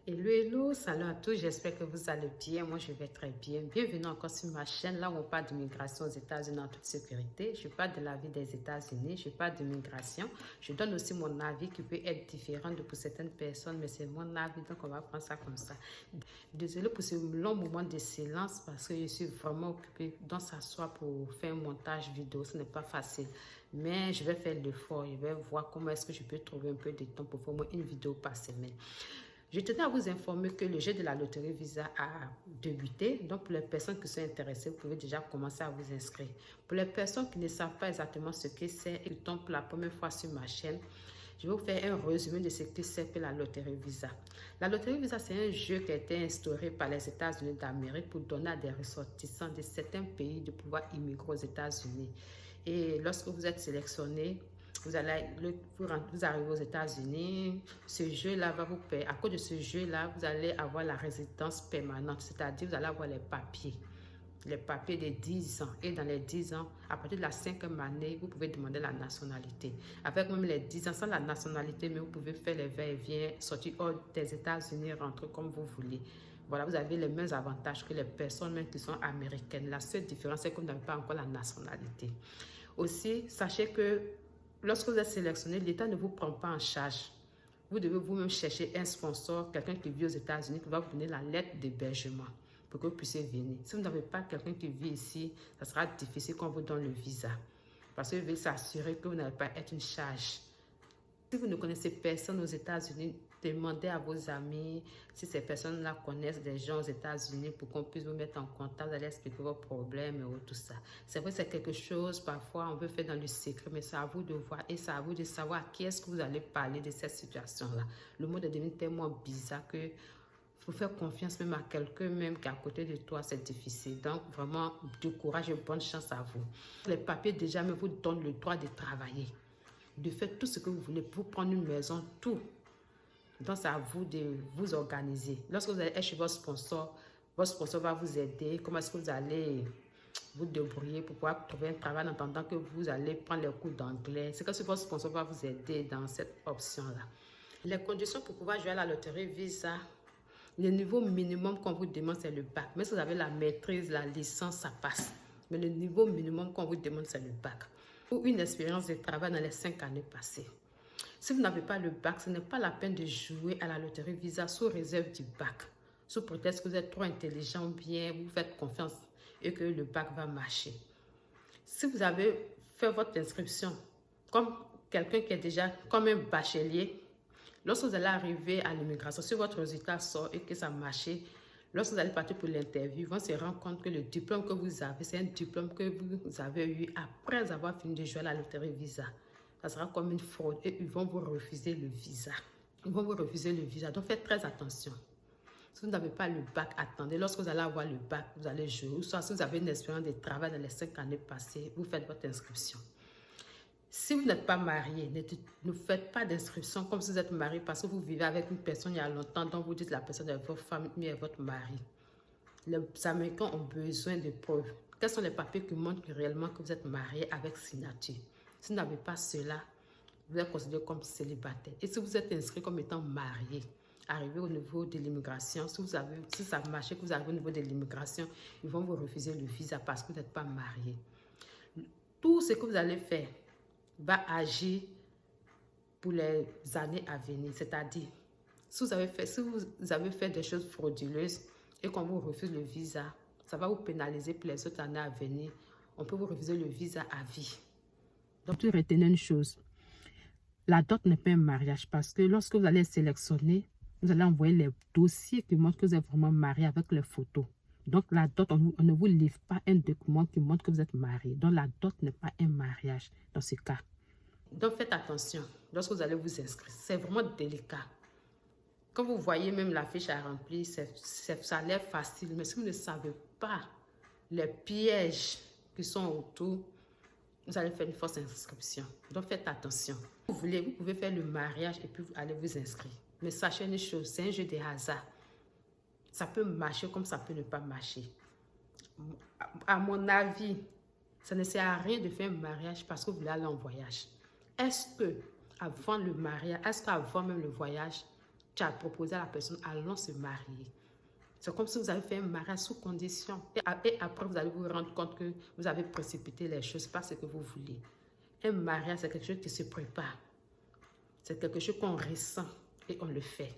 Hello, hello, salut à tous, j'espère que vous allez bien. Moi, je vais très bien. Bienvenue encore sur ma chaîne, là où on parle d'immigration aux États-Unis en toute sécurité. Je parle de la vie des États-Unis, je parle d'immigration. Je donne aussi mon avis qui peut être différent de pour certaines personnes, mais c'est mon avis, donc on va prendre ça comme ça. Désolée pour ce long moment de silence parce que je suis vraiment occupée dans s'asseoir pour faire un montage vidéo. Ce n'est pas facile, mais je vais faire l'effort. Je vais voir comment est-ce que je peux trouver un peu de temps pour faire au moins une vidéo par semaine. Je tenais à vous informer que le jeu de la loterie Visa a débuté. Donc, pour les personnes qui sont intéressées, vous pouvez déjà commencer à vous inscrire. Pour les personnes qui ne savent pas exactement ce que c'est et qui tombent pour la première fois sur ma chaîne, je vais vous faire un résumé de ce que c'est que la loterie Visa. La loterie Visa, c'est un jeu qui a été instauré par les États-Unis d'Amérique pour donner à des ressortissants de certains pays de pouvoir immigrer aux États-Unis. Et lorsque vous êtes sélectionné, vous arrivez aux États-Unis, ce jeu-là va vous payer. À cause de ce jeu-là, vous allez avoir la résidence permanente, c'est-à-dire vous allez avoir les papiers de 10 ans. Et dans les 10 ans, à partir de la 5e année, vous pouvez demander la nationalité. Avec même les 10 ans, sans la nationalité, mais vous pouvez faire les va-et-vient, sortir hors des États-Unis, rentrer comme vous voulez. Voilà, vous avez les mêmes avantages que les personnes même qui sont américaines. La seule différence, c'est que vous n'avez pas encore la nationalité. Aussi, sachez que lorsque vous êtes sélectionné, l'État ne vous prend pas en charge. Vous devez vous-même chercher un sponsor, quelqu'un qui vit aux États-Unis, qui va vous donner la lettre d'hébergement pour que vous puissiez venir. Si vous n'avez pas quelqu'un qui vit ici, ça sera difficile qu'on vous donne le visa. Parce que vous devez s'assurer que vous n'allez pas être une charge. Si vous ne connaissez personne aux États-Unis, demandez à vos amis si ces personnes-là connaissent des gens aux États-Unis pour qu'on puisse vous mettre en contact, vous allez expliquer vos problèmes et tout ça. C'est vrai que c'est quelque chose, parfois, on veut faire dans le secret, mais c'est à vous de voir et c'est à vous de savoir à qui est-ce que vous allez parler de cette situation-là. Le monde est devenu tellement bizarre que faut faire confiance même à quelqu'un même qui est à côté de toi, c'est difficile. Donc, vraiment, du courage et bonne chance à vous. Les papiers déjà me vous donnent le droit de travailler, de faire tout ce que vous voulez pour prendre une maison, tout. Donc, c'est à vous de vous organiser. Lorsque vous allez être chez votre sponsor va vous aider. Comment est-ce que vous allez vous débrouiller pour pouvoir trouver un travail en attendant que vous allez prendre les cours d'anglais. C'est que ce votre sponsor va vous aider dans cette option-là. Les conditions pour pouvoir jouer à la loterie Visa, le niveau minimum qu'on vous demande, c'est le bac. Mais si vous avez la maîtrise, la licence, ça passe. Mais le niveau minimum qu'on vous demande, c'est le bac. Ou une expérience de travail dans les 5 années passées. Si vous n'avez pas le bac, ce n'est pas la peine de jouer à la loterie Visa sous réserve du bac. Sous prétexte que vous êtes trop intelligent ou bien vous faites confiance et que le bac va marcher. Si vous avez fait votre inscription comme quelqu'un qui est déjà comme un bachelier, lorsque vous allez arriver à l'immigration, si votre résultat sort et que ça marche, lorsque vous allez partir pour l'interview, ils vont se rendre compte que le diplôme que vous avez, c'est un diplôme que vous avez eu après avoir fini de jouer à la loterie Visa. Ça sera comme une fraude et ils vont vous refuser le visa. Ils vont vous refuser le visa. Donc, faites très attention. Si vous n'avez pas le bac, attendez. Lorsque vous allez avoir le bac, vous allez jouer. Ou soit si vous avez une expérience de travail dans les 5 années passées, vous faites votre inscription. Si vous n'êtes pas marié, ne faites pas d'inscription comme si vous êtes marié parce que vous vivez avec une personne il y a longtemps, donc vous dites que la personne est votre femme, mais est votre mari. Les Américains ont besoin de preuves. Quels sont les papiers qui montrent réellement que vous êtes marié avec signature? Si vous n'avez pas cela, vous êtes considéré comme célibataire. Et si vous êtes inscrit comme étant marié, arrivé au niveau de l'immigration, si ça marche, que vous arrivez au niveau de l'immigration, ils vont vous refuser le visa parce que vous n'êtes pas marié. Tout ce que vous allez faire va agir pour les années à venir. C'est-à-dire, si vous avez fait des choses frauduleuses et qu'on vous refuse le visa, ça va vous pénaliser pour les autres années à venir. On peut vous refuser le visa à vie. Donc, tu retenez une chose. La dot n'est pas un mariage parce que lorsque vous allez sélectionner, vous allez envoyer les dossiers qui montrent que vous êtes vraiment marié avec les photos. Donc, la dot, on ne vous livre pas un document qui montre que vous êtes marié. Donc, la dot n'est pas un mariage dans ce cas. Donc, faites attention lorsque vous allez vous inscrire. C'est vraiment délicat. Quand vous voyez même la fiche à remplir, ça a l'air facile. Mais si vous ne savez pas les pièges qui sont autour, vous allez faire une fausse inscription. Donc, faites attention. Si vous voulez, vous pouvez faire le mariage et puis vous allez vous inscrire. Mais sachez une chose, c'est un jeu de hasard. Ça peut marcher comme ça peut ne pas marcher. À mon avis, ça ne sert à rien de faire un mariage parce que vous voulez aller en voyage. Est-ce que avant le mariage, est-ce qu'avant même le voyage, tu as proposé à la personne, allons se marier. C'est comme si vous avez fait un mariage sous condition. Et après, vous allez vous rendre compte que vous avez précipité les choses, pas ce que vous voulez. Un mariage, c'est quelque chose qui se prépare. C'est quelque chose qu'on ressent et on le fait.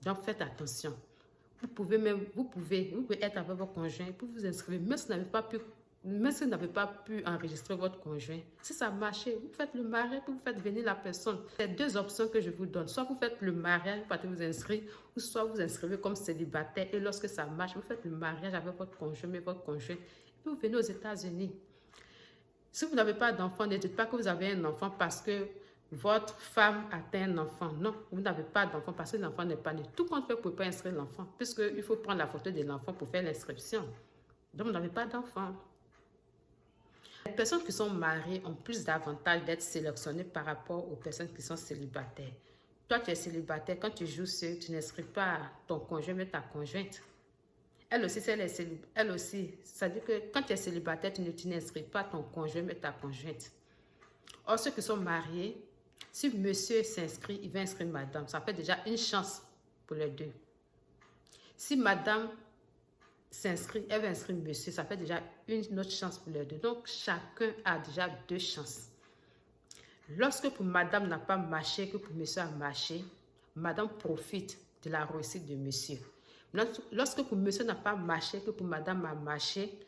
Donc, faites attention. Vous pouvez être avec votre conjoint pour vous inscrire, même si vous n'avez pas pu enregistrer votre conjoint. Si ça marche, vous faites le mariage, puis vous faites venir la personne. C'est deux options que je vous donne. Soit vous faites le mariage, vous partez vous inscrire, ou soit vous inscrivez comme célibataire. Et lorsque ça marche, vous faites le mariage avec votre conjoint, mais votre conjoint, et vous venez aux États-Unis. Si vous n'avez pas d'enfant, ne dites pas que vous avez un enfant parce que votre femme a un enfant. Non, vous n'avez pas d'enfant parce que l'enfant n'est pas né. Tout compte fait pour ne pas inscrire l'enfant, puisqu'il faut prendre la photo de l'enfant pour faire l'inscription. Donc, vous n'avez pas d'enfant. Les personnes qui sont mariées ont plus d'avantages d'être sélectionnées par rapport aux personnes qui sont célibataires. Toi, tu es célibataire, quand tu joues seul, tu n'inscris pas ton conjoint, mais ta conjointe. Elle aussi, ça veut dire que quand tu es célibataire, tu n'inscris pas ton conjoint, mais ta conjointe. Or, ceux qui sont mariés, si monsieur s'inscrit, il va inscrire madame. Ça fait déjà une chance pour les deux. Si madame s'inscrit, elle va inscrire monsieur. Ça fait déjà une autre chance pour les deux. Donc, chacun a déjà deux chances. Lorsque pour madame n'a pas marché, que pour monsieur a marché, madame profite de la réussite de monsieur. Lorsque pour monsieur n'a pas marché, que pour madame a marché,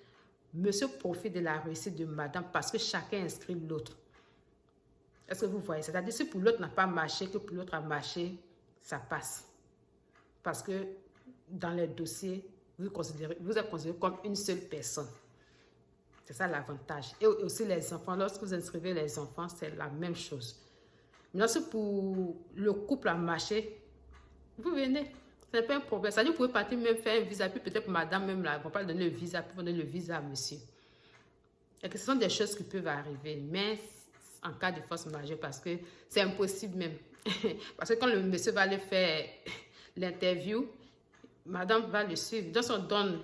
monsieur profite de la réussite de madame parce que chacun inscrit l'autre. Est-ce que vous voyez? C'est-à-dire si pour l'autre n'a pas marché, que pour l'autre a marché, ça passe. Parce que dans les dossiers, vous êtes considéré comme une seule personne. C'est ça l'avantage. Et aussi les enfants, lorsque vous inscrivez les enfants, c'est la même chose. Mais si pour le couple a marché, vous venez. Ce n'est pas un problème. C'est-à-dire que vous pouvez partir même faire un visa, puis peut-être madame même là, ils ne vont pas donner le visa, puis donner le visa à monsieur. Et que ce sont des choses qui peuvent arriver, mais en cas de force majeure, parce que c'est impossible même. Parce que quand le monsieur va aller faire l'interview, madame va le suivre. Donc, on donne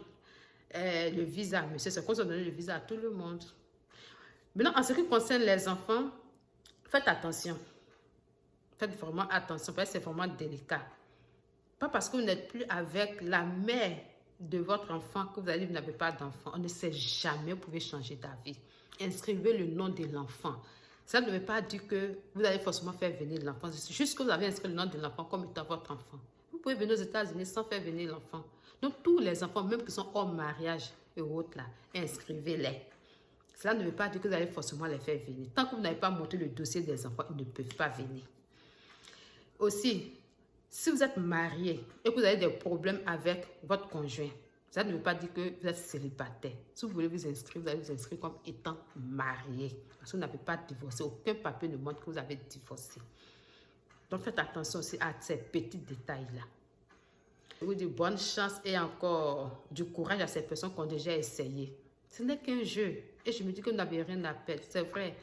le visa à monsieur, c'est comme si on donnait le visa à tout le monde. Maintenant, en ce qui concerne les enfants, faites attention. Faites vraiment attention, parce que c'est vraiment délicat. Pas parce que vous n'êtes plus avec la mère de votre enfant que vous n'avez pas d'enfant. On ne sait jamais, vous pouvez changer d'avis. Inscrivez le nom de l'enfant. Ça ne veut pas dire que vous allez forcément faire venir l'enfant. C'est juste que vous avez inscrit le nom de l'enfant comme étant votre enfant. Vous pouvez venir aux États-Unis sans faire venir l'enfant. Donc, tous les enfants, même qui sont hors mariage et autres, là, inscrivez-les. Cela ne veut pas dire que vous allez forcément les faire venir. Tant que vous n'avez pas monté le dossier des enfants, ils ne peuvent pas venir. Aussi, si vous êtes marié et que vous avez des problèmes avec votre conjoint, ça ne veut pas dire que vous êtes célibataire. Si vous voulez vous inscrire, vous allez vous inscrire comme étant marié. Parce que vous n'avez pas divorcé. Aucun papier ne montre que vous avez divorcé. Donc, faites attention aussi à ces petits détails-là. Je vous dis bonne chance et encore du courage à ces personnes qui ont déjà essayé. Ce n'est qu'un jeu. Et je me dis que vous n'avez rien à perdre. C'est vrai,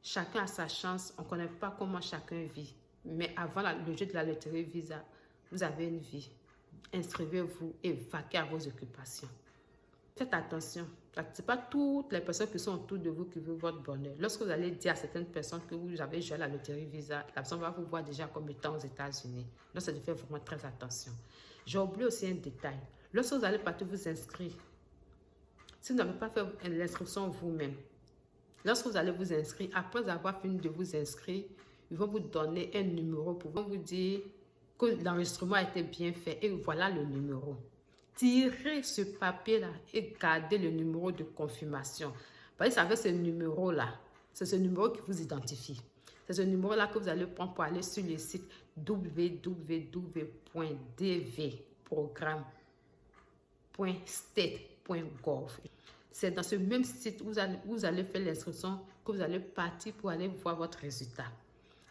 chacun a sa chance. On ne connaît pas comment chacun vit. Mais avant le jeu de la loterie Visa, vous avez une vie. Inscrivez-vous et vaquez à vos occupations. Faites attention. Ce n'est pas toutes les personnes qui sont autour de vous qui veulent votre bonheur. Lorsque vous allez dire à certaines personnes que vous avez joué à la loterie Visa, la personne va vous voir déjà comme étant aux États-Unis. Donc, ça doit faire vraiment très attention. J'ai oublié aussi un détail. Lorsque vous allez partir vous inscrire, si vous n'avez pas fait l'inscription vous-même, lorsque vous allez vous inscrire, après avoir fini de vous inscrire, ils vont vous donner un numéro pour vous dire que l'enregistrement a été bien fait et voilà le numéro. Tirez ce papier-là et gardez le numéro de confirmation. Parce que c'est avec ce numéro-là, c'est ce numéro qui vous identifie. C'est ce numéro-là que vous allez prendre pour aller sur le site www.dvprogramme.state.gov. C'est dans ce même site où vous allez faire l'inscription que vous allez partir pour aller voir votre résultat.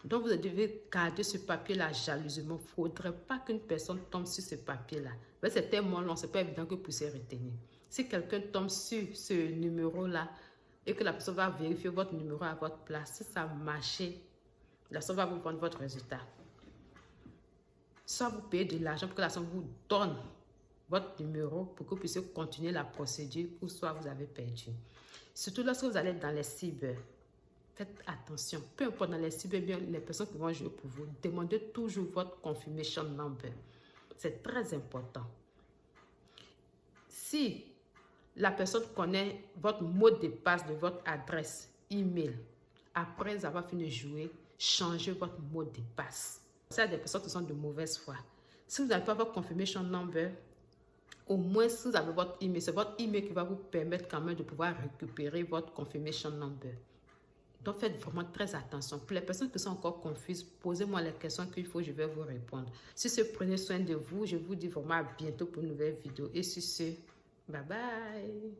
Donc, vous devez garder ce papier-là jalousement. Il ne faudrait pas qu'une personne tombe sur ce papier-là. C'est tellement long, ce n'est pas évident que vous puissiez retenir. Si quelqu'un tombe sur ce numéro-là et que la personne va vérifier votre numéro à votre place, si ça marche, la personne va vous prendre votre résultat. Soit vous payez de l'argent pour que la personne vous donne votre numéro pour que vous puissiez continuer la procédure ou soit vous avez perdu. Surtout lorsque vous allez dans les cyber. Faites attention. Peu importe dans les cibles, bien les personnes qui vont jouer pour vous, demandez toujours votre confirmation number. C'est très important. Si la personne connaît votre mot de passe de votre adresse email, après avoir fini de jouer, changez votre mot de passe. Ça, des personnes qui sont de mauvaise foi. Si vous n'avez pas votre confirmation number, au moins si vous avez votre email, c'est votre email qui va vous permettre quand même de pouvoir récupérer votre confirmation number. Donc, faites vraiment très attention. Pour les personnes qui sont encore confuses, posez-moi les questions qu'il faut, je vais vous répondre. Sur ce, prenez soin de vous. Je vous dis vraiment à bientôt pour une nouvelle vidéo. Et sur ce, bye bye.